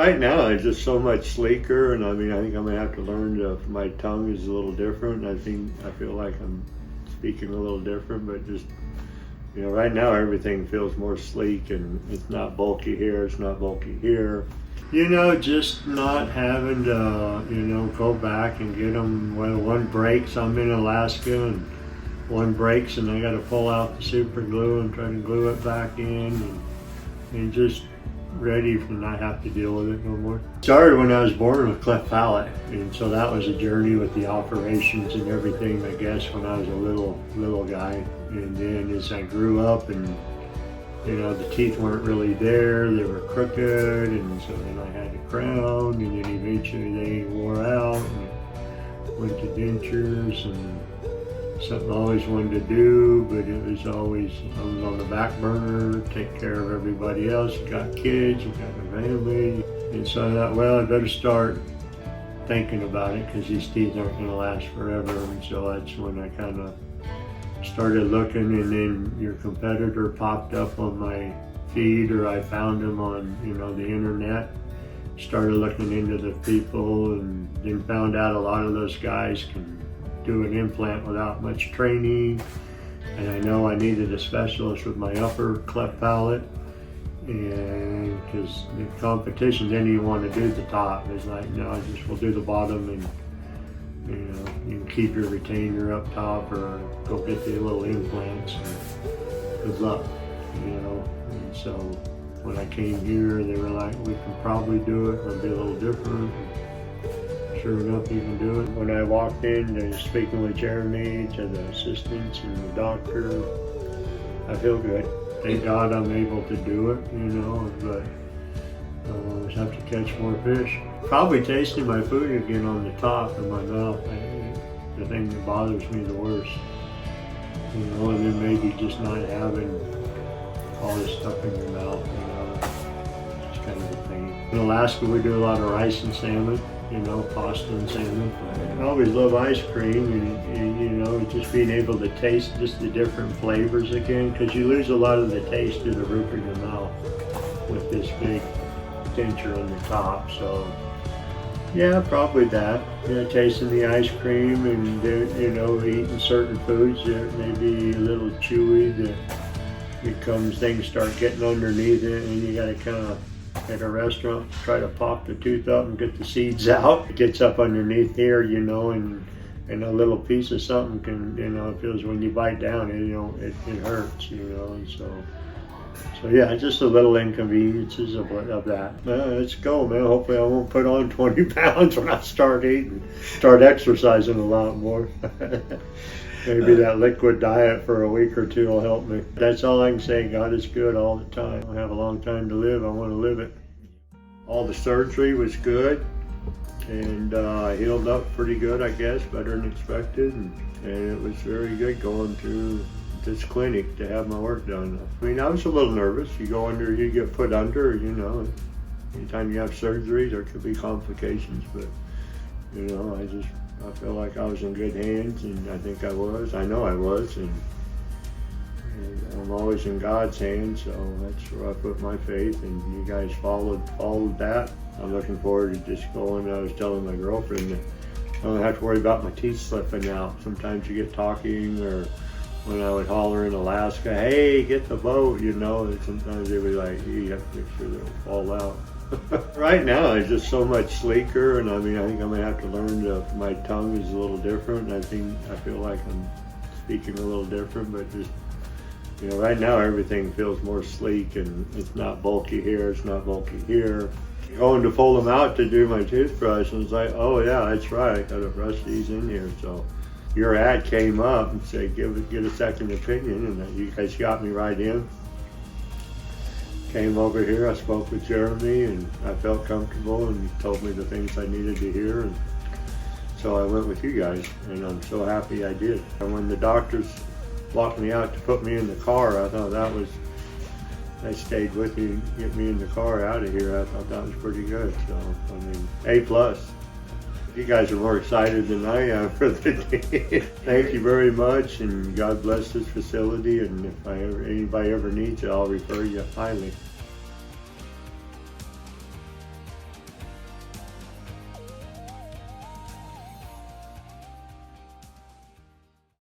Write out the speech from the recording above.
Right now, it's just so much sleeker, and I mean, I think I'm gonna have to learn to. My tongue is a little different. I feel like I'm speaking a little different, but just right now everything feels more sleek, and it's not bulky here. It's not bulky here. Just not having to go back and get them. Well, one breaks. I'm in Alaska, and one breaks, and I got to pull out the super glue and try to glue it back in, and just ready to not have to deal with it no more. Started when I was born with cleft palate, and so that was a journey with the operations and everything, I guess, when I was a little guy. And then as I grew up, and the teeth weren't really there, they were crooked, and so then I had a crown, and then eventually they wore out, and went to dentures, and something I always wanted to do, but it was always, I was on the back burner, take care of everybody else. You got kids, you got a family. And so I thought, well, I better start thinking about it, because these teeth aren't going to last forever. And so that's when I kind of started looking, and then your competitor popped up on my feed, or I found him on the internet. Started looking into the people, and then found out a lot of those guys can do an implant without much training, and I know I needed a specialist with my upper cleft palate, and because the competition didn't even want to do the top. It's like, no, I just will do the bottom, and you can keep your retainer up top, or go get the little implants, and good luck. And so when I came here, they were like, we can probably do it, it'll be a little different. Sure enough, you can do it. When I walked in, speaking with Jeremy, to the assistants and the doctor, I feel good. Thank God I'm able to do it, but I just have to catch more fish. Probably tasting my food again on the top of my mouth. The thing that bothers me the worst. And then maybe just not having all this stuff in your mouth, it's kind of a pain. In Alaska, we do a lot of rice and salmon. Pasta and salmon. I always love ice cream, and just being able to taste just the different flavors again, because you lose a lot of the taste to the roof of your mouth with this big denture on the top. So yeah, probably that. Tasting the ice cream, and eating certain foods that may be a little chewy, that things start getting underneath it, and you gotta kind of, at a restaurant, try to pop the tooth up and get the seeds out. It gets up underneath here, and a little piece of something can, it feels when you bite down, it hurts, and so yeah, just a little inconveniences of that. Let's go, man. Hopefully I won't put on 20 pounds when I start exercising a lot more. Maybe that liquid diet for a week or two will help me. That's all I can say. God is good all the time. I have a long time to live. I want to live it. All the surgery was good, and healed up pretty good, I guess, better than expected. And it was very good going to this clinic to have my work done. I mean, I was a little nervous. You go under, you get put under, anytime you have surgery, there could be complications, but, I feel like I was in good hands, and I think I was. I know I was, and I'm always in God's hands, so that's where I put my faith, and you guys followed that. I'm looking forward to just going. I was telling my girlfriend that I don't have to worry about my teeth slipping out. Sometimes you get talking, or when I would holler in Alaska, hey, get the boat, and sometimes they would be like, you have to make sure they don't fall out. Right now, it's just so much sleeker, and I think I'm gonna have to learn my tongue is a little different. I feel like I'm speaking a little different, but just, right now everything feels more sleek, and it's not bulky here, it's not bulky here. Going to pull them out to do my toothbrush, and it's like, oh yeah, that's right, I gotta brush these in here. So your ad came up and said, get a second opinion, and you guys got me right in. Came over here, I spoke with Jeremy, and I felt comfortable, and he told me the things I needed to hear, and so I went with you guys, and I'm so happy I did. And when the doctors walked me out to put me in the car, I thought I stayed with you, get me in the car out of here. I thought that was pretty good, so, A+. You guys are more excited than I am for the day. Thank you very much, and God bless this facility, and if anybody ever needs it, I'll refer you highly.